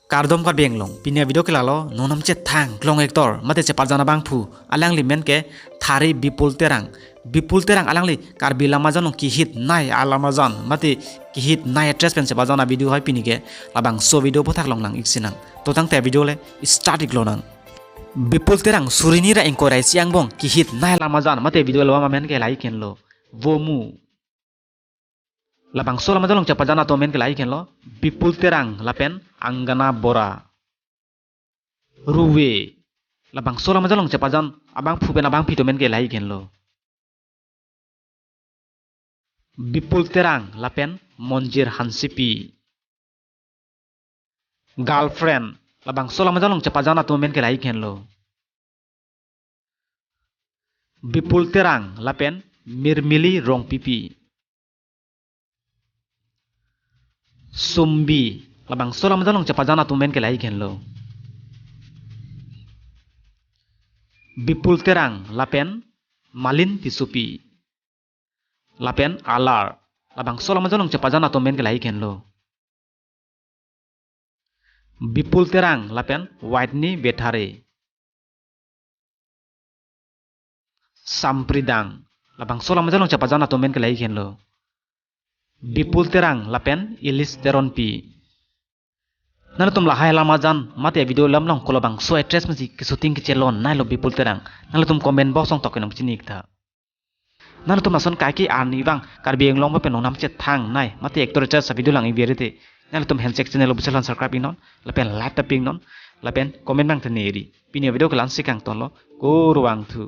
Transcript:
Kardom kar benglong pinia video ke lalo nonam che thang klong ektor mate che parjana bangphu alang li men ke thari bipul terang alang li kar bilama janong ki hit nai alama jan mate ki hit nai address pen che parjana video hai pini ke labang so video pothak long lang iksinang to tang te video le start iklonang bipul terang surini ra engkorai siang bong ki hit nai alama jan mate video lo ma men ke lai ken lo vomu labang so lama jalong che parjana to men ke lai ken lo bipul terang lapen anggana bora ruwe labang so lama jalong che parjan abang phuben abang pito men ke lai ken lo bipul terang lapen monjir hansipi girlfriend labang so lama jalong che parjana to men ke lai ken lo bipul terang lapen mirmili rong pipi sumbi labang so lama jalong che parjana to men ke lai ken lo bipul terang lapen malin tisupi lapen alar labang so lama jalong che parjana to men ke lai ken lo bipul terang lapen whiteni bethare sampridang labang so lama jalong che parjana to men ke lai ken lo bipul terang lapen ilis teronpi nana tum lahai lama jan mate video lamlong kolabang so address masi ke shooting ke chelon nai lo bipul terang nana tum comment box ong tokenong chinik tha nana tum nason kai ki ani bang kar bieng long pa penong nam che thang nai mate actor cha sa video lang i berite nana tum handshake channel busalan subscribe inon lapen like taping non lapen comment bang thaneri pini video ke lan sikang ton lo ko ruang thu